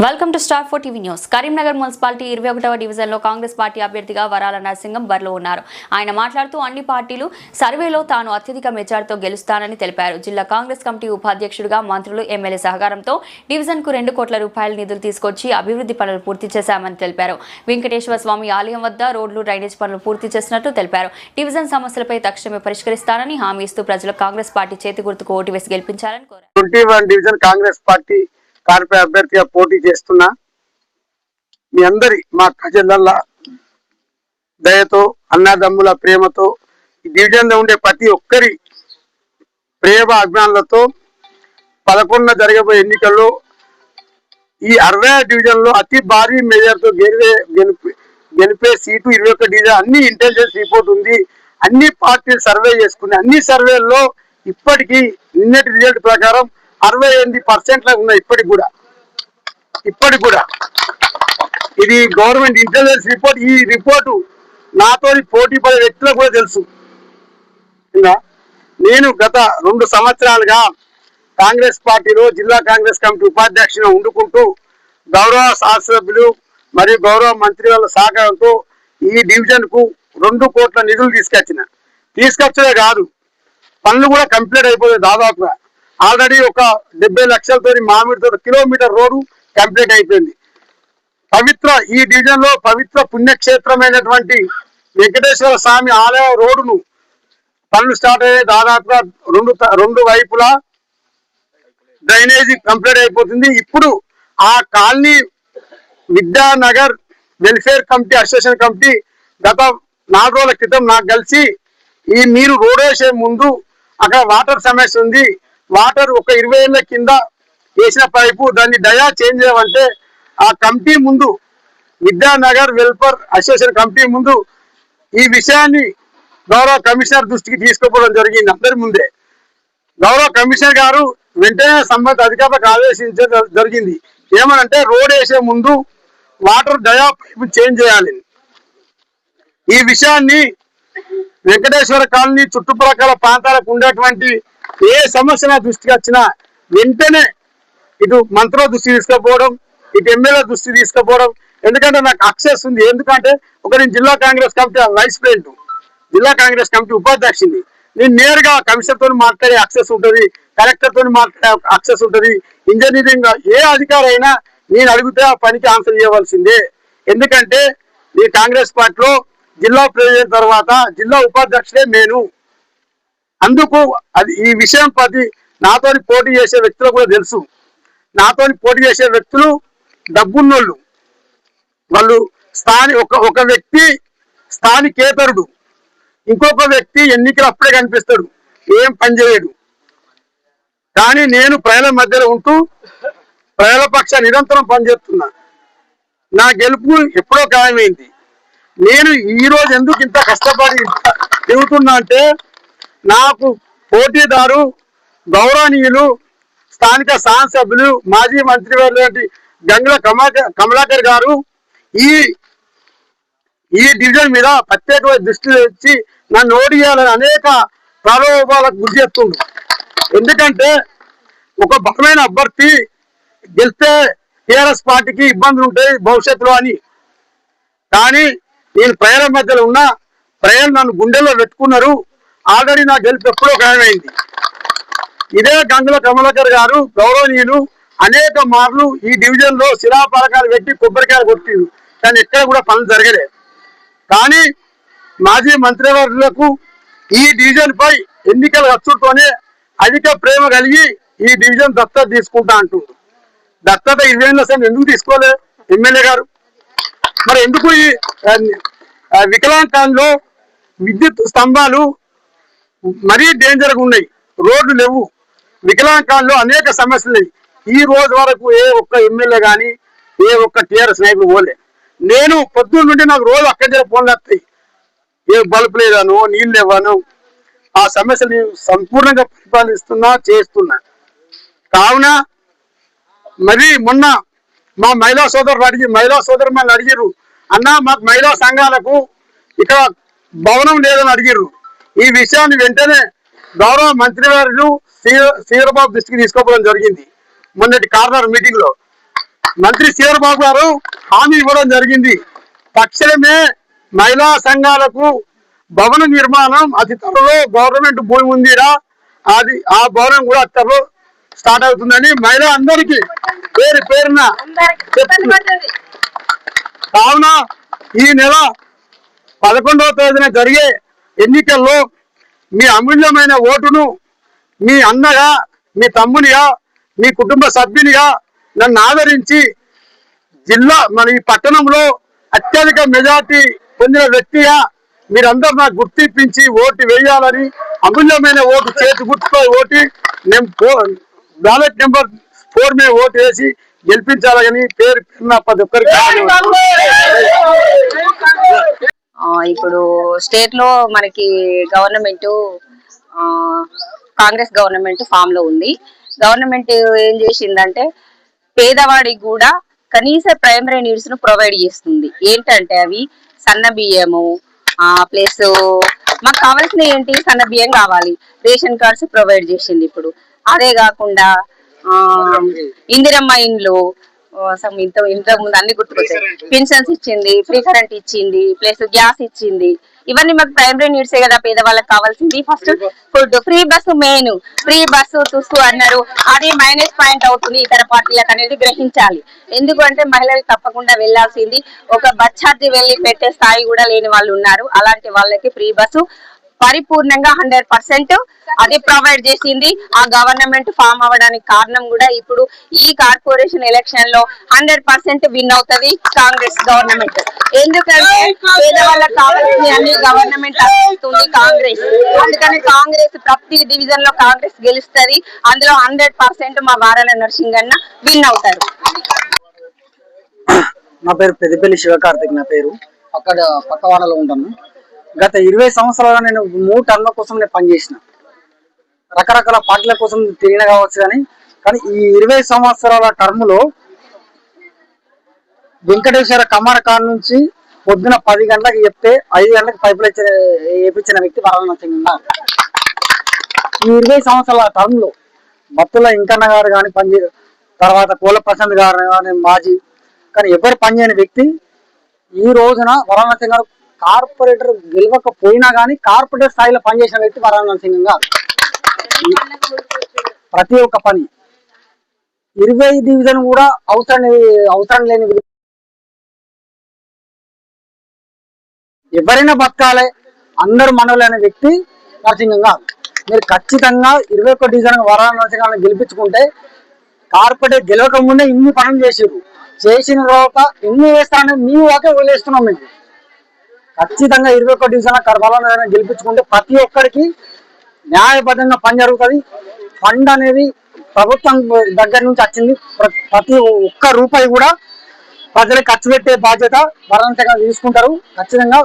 Welcome to star 4 TV news. Karimnagar municipality 21వ డివిజన్లో Congress party అభ్యర్థిగా వరాల నరసింగం బరిలో ఉన్నారు. ఆయన మాట్లాడుతూ అన్ని పార్టీలు సర్వేలో తాను అత్యధిక మెజార్టీతో గెలుస్తానని తెలిపారు. జిల్లా కాంగ్రెస్ కమిటీ ఉపాధ్యక్షుడిగా మంత్రులు, ఎమ్మెల్యే సహకారంతో డివిజన్కు 2 కోట్ల రూపాయల నిధులు తీసుకొచ్చి అభివృద్ధి పనులు పూర్తి చేశామని తెలిపారు. వెంకటేశ్వర స్వామి ఆలయం వద్ద రోడ్లు, డ్రైనేజ్ పనులు పూర్తి చేసినట్టు తెలిపారు. డివిజన్ సమస్యలపై తక్షణమే పరిష్కరిస్తానని హామీ ఇస్తూ ప్రజలు కాంగ్రెస్ పార్టీ చేతి గుర్తుకు ఓటు వేసి గెలిపించాలని కోరారు. 21 డివిజన్ కాంగ్రెస్ పార్టీ కార్పొరేట్ అభ్యర్థిగా పోటీ చేస్తున్నా. మీ అందరి మా ప్రజల దయతో, అన్నదమ్ముల ప్రేమతో, ఈ డివిజన్ లో ఉండే ప్రతి ఒక్కరి ప్రేమ అభిమానులతో 11 జరగబోయే ఎన్నికల్లో ఈ 60 డివిజన్ లో అతి భారీ మెజార్టీతో గెలిపే సీటు 21 డివిజన్. అన్ని ఇంటెలిజెన్స్ రిపోర్ట్ ఉంది. అన్ని పార్టీలు సర్వే చేసుకున్నాయి. అన్ని సర్వేల్లో ఇప్పటికీ నిన్నటి రిజల్ట్ ప్రకారం 68% ఉన్నాయి. ఇప్పటికి కూడా ఇది గవర్నమెంట్ ఇంటెలిజెన్స్ రిపోర్ట్. ఈ రిపోర్టు నాతో పోటీ పడే వ్యక్తులకు కూడా తెలుసు. నేను గత 2 సంవత్సరాలుగా కాంగ్రెస్ పార్టీలో జిల్లా కాంగ్రెస్ కమిటీ ఉపాధ్యక్షునిగా ఉండుకుంటూ గౌరవ శాసనసభ్యులు మరియు గౌరవ మంత్రి వాళ్ళ సహకారంతో ఈ డివిజన్ కు 2 కోట్ల నిధులు తీసుకొచ్చే కాదు, పనులు కూడా కంప్లీట్ అయిపోతుంది. దాదాపుగా ఆల్రెడీ ఒక 70 లక్షలతో మామిడితో కిలోమీటర్ రోడ్డు కంప్లీట్ అయిపోయింది. ఈ డివిజన్ లో పవిత్ర పుణ్యక్షేత్రమైనటువంటి వెంకటేశ్వర స్వామి ఆలయ రోడ్డును పనులు స్టార్ట్ అయ్యాయి. దాదాపుగా రెండు వైపులా డ్రైనేజీ కంప్లీట్ అయిపోతుంది. ఇప్పుడు ఆ colony Vidyanagar welfare committee, association committee గత 4 రోజుల క్రితం నాకు కలిసి మీరు రోడ్ వేసే ముందు అక్కడ వాటర్ సమస్య ఉంది, వాటర్ ఒక 20 ఏళ్ల కింద వేసిన పైపు, దాన్ని డయా చేంజ్ చేయమంటే ఆ కమిటీ ముందు, విద్యానగర్ వెల్ఫేర్ అసోసియేషన్ కమిటీ ముందు ఈ విషయాన్ని గౌరవ కమిషనర్ దృష్టికి తీసుకుపోవడం జరిగింది. అందరి ముందే గౌరవ కమిషనర్ గారు వెంటనే సంబంధిత అధికారులకు ఆదేశించడం జరిగింది. ఏమనంటే రోడ్ వేసే ముందు వాటర్ డయా పైపు చేంజ్ చేయాలి. ఈ విషయాన్ని వెంకటేశ్వర కాలనీ చుట్టుప్రక్కల ప్రాంతాలకు ఉండేటువంటి ఏ సమస్య దృష్టికి వచ్చినా వెంటనే ఇటు మంత్రుల దృష్టి తీసుకుపోవడం, ఇటు ఎమ్మెల్యే దృష్టి తీసుకుపోవడం. ఎందుకంటే నాకు యాక్సెస్ ఉంది. ఎందుకంటే నేను జిల్లా కాంగ్రెస్ కమిటీ వైస్ ప్రెసిడెంట్, జిల్లా కాంగ్రెస్ కమిటీ ఉపాధ్యక్షుని. నేను నేరుగా కమిషనర్తో మాట్లాడే యాక్సెస్ ఉంటుంది, కలెక్టర్తో మాట్లాడే యాక్సెస్ ఉంటుంది. ఇంజనీరింగ్ ఏ అధికారి అయినా నేను అడిగితే ఆ పనికి ఆన్సర్ చేయవలసిందే. ఎందుకంటే ఈ కాంగ్రెస్ పార్టీలో జిల్లా ప్రెసిడెంట్ తర్వాత జిల్లా ఉపాధ్యక్షుడే నేను. అందుకు ఈ విషయం ప్రతి నాతో పోటీ చేసే వ్యక్తులకు కూడా తెలుసు. నాతో పోటీ చేసే వ్యక్తులు డబ్బున్నోళ్ళు. వాళ్ళు ఒక వ్యక్తి స్థానికేతరుడు, ఇంకొక వ్యక్తి ఎన్నికలు అప్పుడే కనిపిస్తాడు, ఏం పని చేయడు. కానీ నేను ప్రజల మధ్యలో ఉంటూ ప్రజల పక్ష నిరంతరం పనిచేస్తున్నా. నా గెలుపు ఎప్పుడో ఖాయమైంది. నేను ఈ రోజు ఎందుకు ఇంత కష్టపడి తిరుగుతున్నా అంటే, నాకు పోటీదారు గౌరవనీయులు స్థానిక శాసనసభ్యులు మాజీ మంత్రి గంగుల కమలాకర్ గారు ఈ డివిజన్ మీద ప్రత్యేకమైన దృష్టి వచ్చి నన్ను ఓడియాలని అనేక ప్రలోభాలకు గురి చేస్తుండ్రు. ఎందుకంటే ఒక బలమైన అభ్యర్థి గెలిస్తే టీఆర్ఎస్ పార్టీకి ఇబ్బందులు ఉంటాయి భవిష్యత్తులో అని. కానీ నేను ప్రజల మధ్యలో ఉన్న ప్రజలు నన్ను గుండెల్లో పెట్టుకున్నారు. ఆల్రెడీ నా గెలుపు ఎప్పుడో ఖాయమైంది. ఇదే గంగుల కమలాకర్ గారు గౌరవనీయులు అనేక మార్లు ఈ డివిజన్ లో శిలాపలకాలు పెట్టి కొబ్బరికాయలు కొట్టిండు, కానీ ఎక్కడ కూడా పనులు జరగలేదు. కానీ మాజీ మంత్రివర్యులకు ఈ డివిజన్ పై ఎన్నికల ఖర్చుతోనే అధిక ప్రేమ కలిగి ఈ డివిజన్ దత్తత తీసుకుంటా అంటుండ్రు. దత్తత 20 ఏళ్ళ సమయం ఎందుకు తీసుకోలేదు ఎమ్మెల్యే గారు? మరి ఎందుకు ఈ వికలాంగాల్లో విద్యుత్ స్తంభాలు మరీ డేంజర్గా ఉన్నాయి, రోడ్లు లేవు, వికలాంగాల్లో అనేక సమస్యలు ఉన్నాయి. ఈ రోజు వరకు ఏ ఒక్క ఎమ్మెల్యే కానీ ఏ ఒక్క టీఆర్ఎస్ నాయకులు పోలే. నేను పొద్దున్న నుండి నాకు రోజు అక్కడి ఫోన్లు వస్తాయి, ఏ బల్బు లేదాను, నీళ్ళు లేవాను. ఆ సమస్యలు సంపూర్ణంగా పరిపాలిస్తున్నా, చేస్తున్నా. కావున మరి మొన్న మా మహిళా సోదరులు అడిగిర్రు, అన్న మాకు మహిళా సంఘాలకు ఇక్కడ భవనం లేదని అడిగిర్రు. ఈ విషయాన్ని వెంటనే గౌరవ మంత్రివర్యులు శ్రీధరబాబు దృష్టికి తీసుకోవడం జరిగింది మొన్నటి కార్నర్ మీటింగ్ లో. మంత్రి శ్రీధర్ బాబు గారు హామీ ఇవ్వడం జరిగింది. తక్షణమే మహిళా సంఘాలకు భవన నిర్మాణం అతి త్వరలో గవర్నమెంట్ భూమి ఉందిరా, అది ఆ భవనం కూడా త్వరలో స్టార్ట్ అవుతుందని మహిళా అందరికీ పేరు పేరున చెప్తున్నారు. కావున ఈ నెల 11వ తేదీన జరిగే ఎన్నికల్లో మీ అమూల్యమైన ఓటును మీ అన్నగా, మీ తమ్మునిగా, మీ కుటుంబ సభ్యునిగా నన్ను ఆదరించి జిల్లా మన ఈ పట్టణంలో అత్యధిక మెజార్టీ పొందిన వ్యక్తిగా మీరందరూ నాకు గుర్తింపించి ఓటు వేయాలని, అమూల్యమైన ఓటు చేతి గుర్తుపై ఓటు బ్యాలెట్ నెంబర్ 4 మీద ఓటు వేసి గెలిపించాలని పేరు ప్రతి ఒక్కరికి. ఇప్పుడు స్టేట్ లో మనకి గవర్నమెంట్ కాంగ్రెస్ గవర్నమెంట్ ఫామ్ లో ఉంది. గవర్నమెంట్ ఏం చేసిందంటే పేదవాడికి కూడా కనీస ప్రైమరీ నీడ్స్ ను ప్రొవైడ్ చేస్తుంది. ఏంటంటే అవి సన్న బియ్యము, ప్లస్ మాకు కావాల్సిన ఏంటి, సన్న బియ్యం కావాలి, రేషన్ కార్డ్స్ ప్రొవైడ్ చేసింది. ఇప్పుడు అదే కాకుండా ఇందిరమ్మ ఇండ్లు ఇంతకు ముందు అన్ని గుర్తుకొచ్చాయి, పెన్షన్స్ ఇచ్చింది, ఫ్రీ కరెంట్ ఇచ్చింది, ప్లస్ గ్యాస్ ఇచ్చింది. ఇవన్నీ మాకు ప్రైమరీ నీడ్సే కదా పేదవాళ్ళకి కావాల్సింది. First food, free bus main, free bus తుస్సు అన్నారు, అది మైనస్ పాయింట్ అవుతుంది ఇతర పార్టీలకు అనేది గ్రహించాలి. ఎందుకంటే మహిళలు తప్పకుండా వెళ్లాల్సింది. ఒక బస్ ఛార్జీ వెళ్లి పెట్టే స్థాయి కూడా లేని వాళ్ళు ఉన్నారు. అలాంటి వాళ్ళకి ఫ్రీ బస్సు పరిపూర్ణంగా 100% అది ప్రొవైడ్ చేసింది. ఆ గవర్నమెంట్ ఫామ్ అవ్వడానికి కారణం కూడా ఇప్పుడు ఈ కార్పొరేషన్ ఎలక్షన్ లో 100% విన్ అవుతుంది కాంగ్రెస్ గవర్నమెంట్. ఎందుకంటే పేదవాళ్ళకి కావాల్సిన అన్ని గవర్నమెంట్ అందిస్తుంది కాంగ్రెస్. అందుకని కాంగ్రెస్ ప్రతి డివిజన్ లో కాంగ్రెస్ గెలుస్తుంది. అందులో 100% మా వారాల నరసింగ్ అన్న విన్ అవుతారు. నా పేరు పెద్దపల్లి శివకార్తిక్. నా పేరు పక్కవాడలో ఉంటాను. గత 20 సంవత్సరాలుగా నేను 3 టర్మ్ల కోసం నేను పనిచేసిన, రకరకాల పార్టీల కోసం తిరిగిన కావచ్చు. కానీ ఈ 20 సంవత్సరాల టర్మ్ లో వెంకటేశ్వర కమార కాడ నుంచి పొద్దున 10 గంటలకు చెప్తే 5 గంటలకు పైపులు వేయించిన వ్యక్తి వరాల నరసింగ్ ఉన్నారు. ఈ 20 సంవత్సరాల టర్మ్ లో బత్తుల ఇంకన్న గారు కానీ పనిచేయ, తర్వాత కోల ప్రశాంత్ గారు కానీ మాజీ, కానీ ఎవరు పనిచేయని వ్యక్తి ఈ రోజున వరాల నరసింగ్ గారు కార్పొరేటర్ గెలవకపోయినా కానీ కార్పొరేటర్ స్థాయిలో పనిచేసిన వ్యక్తి వరాల నరసింగ్ గారు. ప్రతి ఒక్క పని 20 డివిజన్ కూడా అవసరం లేని, ఎవరైనా బతకాలే, అందరూ మనవులైన వ్యక్తి నరసింగ్ గారు. మీరు ఖచ్చితంగా 21 డివిజన్ వరాల నరసింగ్ గారిని గెలిపించుకుంటే, కార్పొరేటర్ గెలవక ముందే ఇన్ని పనులు చేసిన తర్వాత ఎన్ని వేస్తారని మీ వాకే వదిలేస్తున్నాం. మేము ఖచ్చితంగా 21 డివిజన్ వరాల గెలిపించుకుంటే ప్రతి ఒక్కరికి న్యాయబద్ధంగా పని జరుగుతుంది. ఫండ్ అనేది ప్రభుత్వం దగ్గర నుంచి వచ్చింది. ప్రతి ఒక్క రూపాయి కూడా ప్రజలకు ఖర్చు పెట్టే బాధ్యత వరాల నరసింగ్ గారు తీసుకుంటారు. ఖచ్చితంగా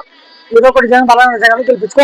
21 డివిజన్ వరాల నరసింగ్ గారిని గెలిపించుకో.